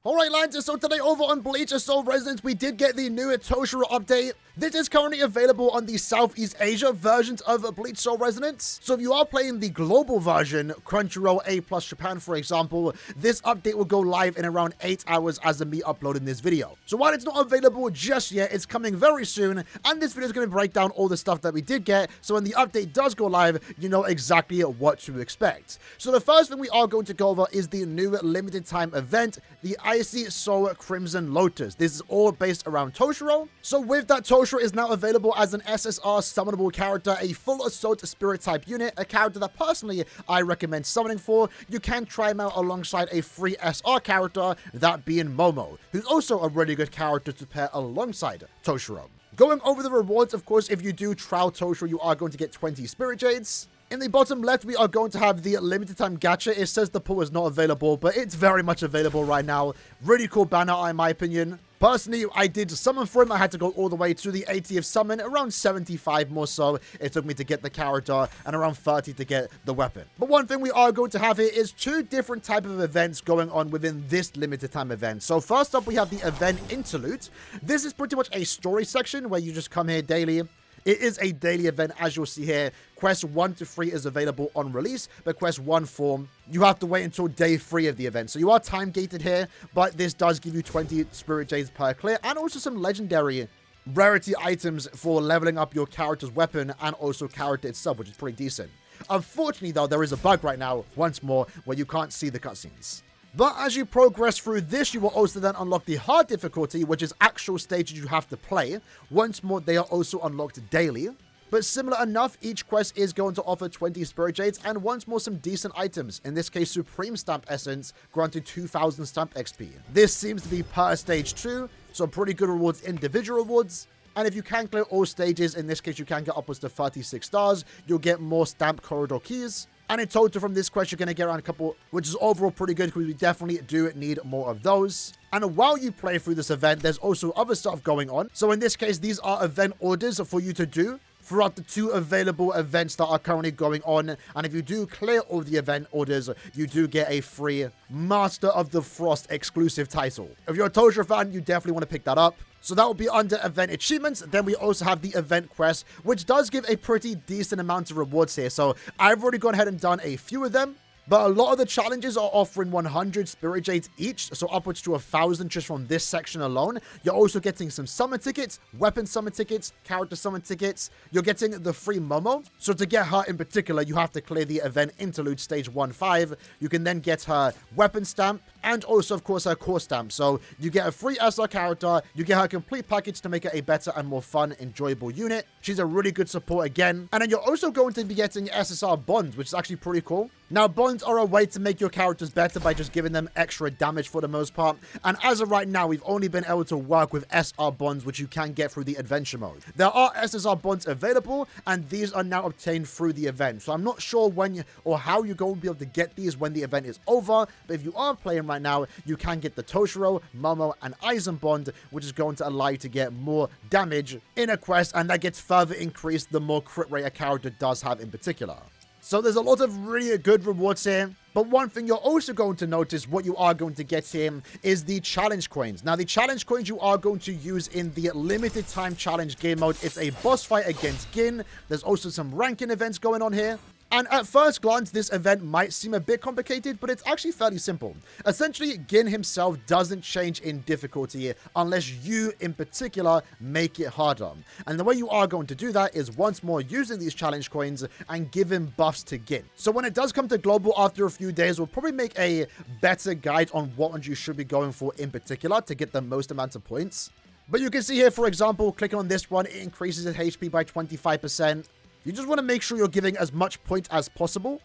Alright lads, so today over on Bleach Soul Resonance, we did get the new Toshiro update. This is currently available on the Southeast Asia versions of Bleach Soul Resonance. So if you are playing the global version, Crunchyroll A+ Japan for example, this update will go live in around 8 hours as of me uploading this video. So while it's not available just yet, it's coming very soon, and this video is going to break down all the stuff that we did get, so when the update does go live, you know exactly what to expect. So the first thing we are going to go over is the new limited time event, the Icy Soul Crimson Lotus. This is all based around Toshiro. So with that, Toshiro is now available as an SSR summonable character, a full assault spirit type unit, a character that personally I recommend summoning for. You can try him out alongside a free SR character, that being Momo, who's also a really good character to pair alongside Toshiro. Going over the rewards, of course, if you do trial Toshiro, you are going to get 20 Spirit Jades. In the bottom left, we are going to have the limited time gacha. It says the pool is not available, but it's very much available right now. Really cool banner, in my opinion. Personally, I did summon for him. I had to go all the way to the 80th summon, around 75 more so. It took me to get the character, and around 30 to get the weapon. But one thing we are going to have here is two different type of events going on within this limited time event. So first up, we have the event interlude. This is pretty much a story section where you just come here daily. It is a daily event, as you'll see here. Quest 1 to 3 is available on release, but Quest 1 form, you have to wait until day 3 of the event. So you are time gated here, but this does give you 20 Spirit Jades per clear, and also some legendary rarity items for leveling up your character's weapon and also character itself, which is pretty decent. Unfortunately, though, there is a bug right now, once more, where you can't see the cutscenes. But as you progress through this, you will also then unlock the hard difficulty, which is actual stages you have to play. Once more, they are also unlocked daily. But similar enough, each quest is going to offer 20 Spirit Jades and once more some decent items. In this case, Supreme Stamp Essence, granted 2000 Stamp XP. This seems to be per stage 2, so pretty good rewards, individual rewards. And if you can clear all stages, in this case you can get upwards to 36 stars, you'll get more Stamp Corridor Keys. And in total from this quest, you're going to get around a couple, which is overall pretty good because we definitely do need more of those. And while you play through this event, there's also other stuff going on. So in this case, these are event orders for you to do throughout the 2 available events that are currently going on. And if you do clear all the event orders, you do get a free Master of the Frost exclusive title. If you're a Toshiro fan, you definitely want to pick that up. So that will be under event achievements. Then we also have the event quest, which does give a pretty decent amount of rewards here. So I've already gone ahead and done a few of them. But a lot of the challenges are offering 100 Spirit Jades each, so upwards to 1,000 just from this section alone. You're also getting some summon tickets, weapon summon tickets, character summon tickets. You're getting the free Momo. So to get her in particular, you have to clear the event interlude stage 1-5. You can then get her weapon stamp and also, of course, her core stamp. So you get a free SR character, you get her complete package to make it a better and more fun, enjoyable unit. She's a really good support again. And then you're also going to be getting SSR bonds, which is actually pretty cool. Now, bonds are a way to make your characters better by just giving them extra damage for the most part. And as of right now, we've only been able to work with SR bonds, which you can get through the adventure mode. There are SSR bonds available, and these are now obtained through the event. So I'm not sure when or how you're going to be able to get these when the event is over. But if you are playing right now, you can get the Toshiro, Momo, and Aizen bond, which is going to allow you to get more damage in a quest. And that gets further increased the more crit rate a character does have in particular. So there's a lot of really good rewards here. But one thing you're also going to notice, what you are going to get here, is the challenge coins. Now, the challenge coins you are going to use in the limited time challenge game mode. It's a boss fight against Gin. There's also some ranking events going on here. And at first glance, this event might seem a bit complicated, but it's actually fairly simple. Essentially, Gin himself doesn't change in difficulty unless you, in particular, make it harder. And the way you are going to do that is once more using these challenge coins and giving buffs to Gin. So when it does come to global after a few days, we'll probably make a better guide on what ones you should be going for in particular to get the most amount of points. But you can see here, for example, clicking on this one, it increases its HP by 25%. You just want to make sure you're giving as much points as possible.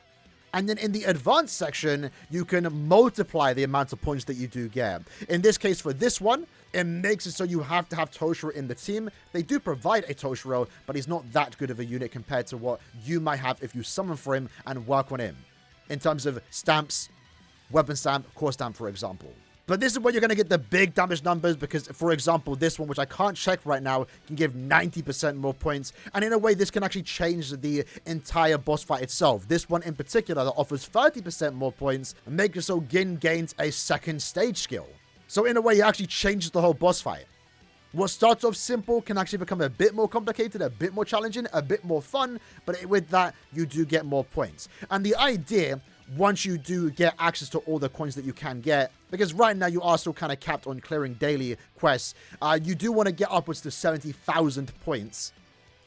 And then in the advanced section, you can multiply the amount of points that you do get. In this case, for this one, it makes it so you have to have Toshiro in the team. They do provide a Toshiro, but he's not that good of a unit compared to what you might have if you summon for him and work on him. In terms of stamps, weapon stamp, core stamp, for example. But this is where you're going to get the big damage numbers because, for example, this one, which I can't check right now, can give 90% more points. And in a way, this can actually change the entire boss fight itself. This one in particular that offers 30% more points and makes it so Gin gains a second stage skill. So in a way, it actually changes the whole boss fight. What starts off simple can actually become a bit more complicated, a bit more challenging, a bit more fun, but with that, you do get more points. And the idea, once you do get access to all the coins that you can get, because right now you are still kind of capped on clearing daily quests, you do want to get upwards to 70,000 points,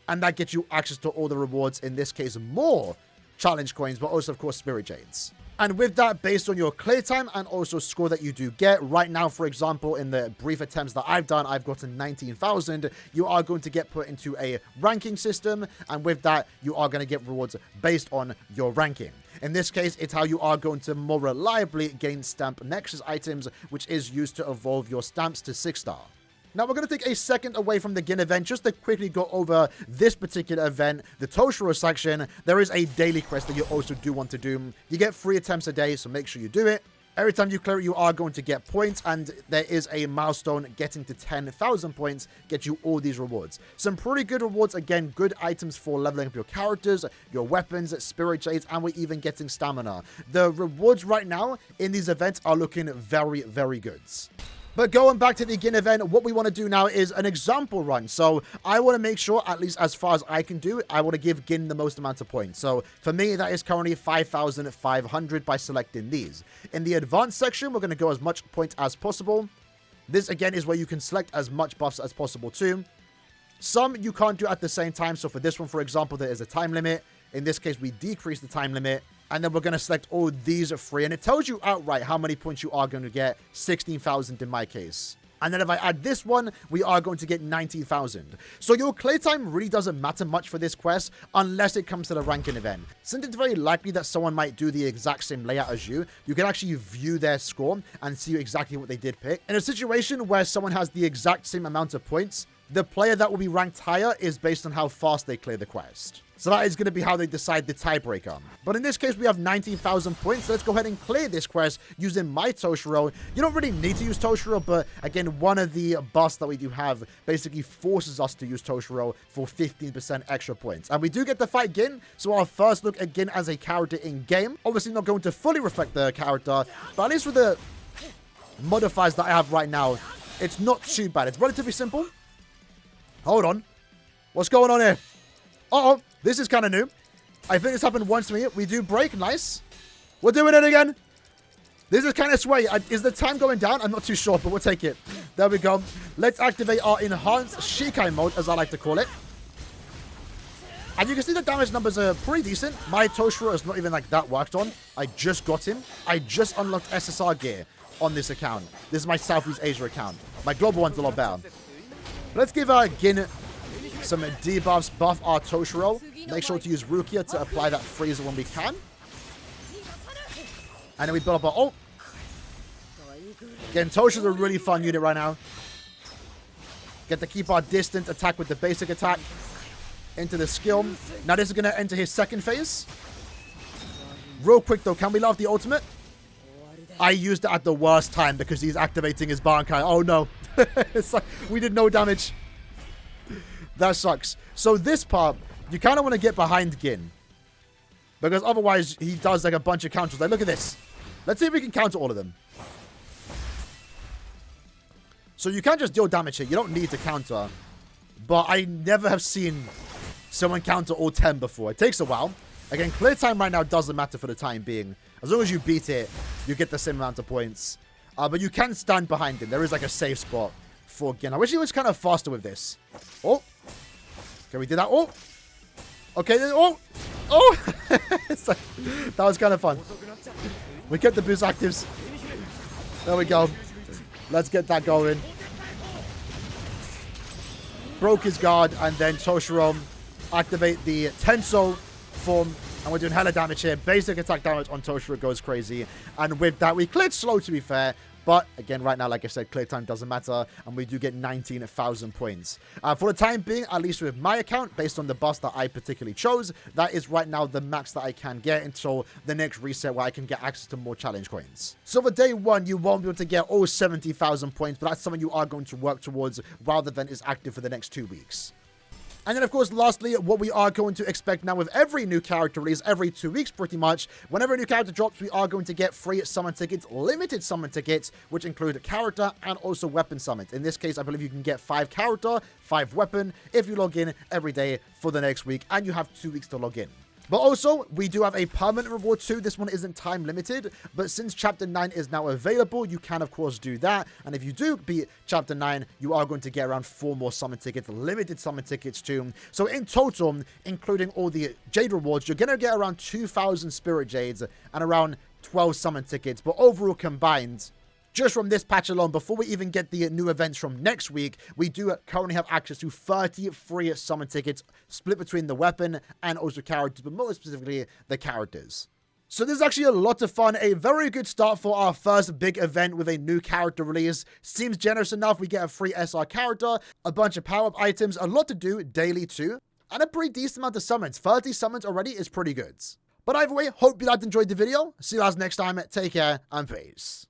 and that gets you access to all the rewards, in this case, more challenge coins, but also, of course, spirit jades. And with that, based on your clear time and also score that you do get, right now, for example, in the brief attempts that I've done, I've gotten 19,000. You are going to get put into a ranking system, and with that, you are going to get rewards based on your ranking. In this case, it's how you are going to more reliably gain stamp nexus items, which is used to evolve your stamps to 6-star. Now, we're going to take a second away from the Gin event just to quickly go over this particular event, the Toshiro section. There is a daily quest that you also do want to do. You get 3 attempts a day, so make sure you do it. Every time you clear it, you are going to get points, and there is a milestone getting to 10,000 points, get you all these rewards. Some pretty good rewards, again, good items for leveling up your characters, your weapons, spirit jades, and we're even getting stamina. The rewards right now in these events are looking very, very good. But going back to the Gin event, what we want to do now is an example run. So I want to make sure, at least as far as I can do, I want to give Gin the most amount of points. So for me, that is currently 5,500 by selecting these. In the advanced section, we're going to go as much points as possible. This, again, is where you can select as much buffs as possible too. Some you can't do at the same time. So for this one, for example, there is a time limit. In this case, we decrease the time limit. And then we're going to select all these 3. And it tells you outright how many points you are going to get. 16,000 in my case. And then if I add this one, we are going to get 90,000. So your clear time really doesn't matter much for this quest unless it comes to the ranking event. Since it's very likely that someone might do the exact same layout as you, you can actually view their score and see exactly what they did pick. In a situation where someone has the exact same amount of points, the player that will be ranked higher is based on how fast they clear the quest. So that is going to be how they decide the tiebreaker. But in this case, we have 19,000 points. So let's go ahead and clear this quest using my Toshiro. You don't really need to use Toshiro, but again, one of the buffs that we do have basically forces us to use Toshiro for 15% extra points. And we do get to fight Gin, so our first look at Gin as a character in-game. Obviously not going to fully reflect the character, but at least with the modifiers that I have right now, it's not too bad. It's relatively simple. Hold on. What's going on here? Uh-oh. This is kind of new. I think this happened once to me. We do break. Nice. We're doing it again. This is kind of sway. Is the time going down? I'm not too sure, but we'll take it. There we go. Let's activate our enhanced Shikai mode, as I like to call it. And you can see the damage numbers are pretty decent. My Toshiro is not even like that worked on. I just got him. I just unlocked SSR gear on this account. This is my Southeast Asia account. My global one's a lot better. Let's give Gin some debuffs, buff our Toshiro. Make sure to use Rukia to apply that freezer when we can. And then we build up our ult. Again, Toshiro's a really fun unit right now. Get to keep our distant attack with the basic attack into the skill. Now this is going to enter his second phase. Real quick though, can we love the ultimate? I used it at the worst time because he's activating his Bankai. Oh no. It's like we did no damage. That sucks. So this part, you kind of want to get behind Gin. Because otherwise, he does like a bunch of counters. Like, look at this. Let's see if we can counter all of them. So you can't just deal damage here. You don't need to counter. But I never have seen someone counter all 10 before. It takes a while. Again, clear time right now doesn't matter for the time being. As long as you beat it, you get the same amount of points. But you can stand behind him. There is like a safe spot for Gin. I wish he was kind of faster with this. Oh. Okay, we did that. Oh. Okay. Oh. Oh. It's like, that was kind of fun. We kept the boost actives. There we go. Let's get that going. Broke his guard, and then Toshiro activate the Tenso form, and we're doing hella damage here. Basic attack damage on Toshiro goes crazy, and with that, we cleared slow, to be fair. But again, right now, like I said, clear time doesn't matter, and we do get 19,000 points. For the time being, at least with my account, based on the buffs that I particularly chose, that is right now the max that I can get until the next reset where I can get access to more challenge coins. So for day one, you won't be able to get all 70,000 points, but that's something you are going to work towards rather than is active for the next 2 weeks. And then, of course, lastly, what we are going to expect now with every new character release, every 2 weeks pretty much, whenever a new character drops, we are going to get free summon tickets, limited summon tickets, which include character and also weapon summons. In this case, I believe you can get 5 character, 5 weapon if you log in every day for the next week, and you have 2 weeks to log in. But also, we do have a permanent reward too. This one isn't time limited, but since Chapter 9 is now available, you can, of course, do that. And if you do beat Chapter 9, you are going to get around 4 more summon tickets, limited summon tickets too. So in total, including all the Jade rewards, you're going to get around 2,000 Spirit Jades and around 12 summon tickets. But overall combined, just from this patch alone, before we even get the new events from next week, we do currently have access to 30 free summon tickets split between the weapon and also characters, but more specifically the characters. So this is actually a lot of fun, a very good start for our first big event with a new character release. Seems generous enough. We get a free SR character, a bunch of power-up items, a lot to do daily too, and a pretty decent amount of summons. 30 summons already is pretty good. But either way, hope you guys enjoyed the video. See you guys next time. Take care and peace.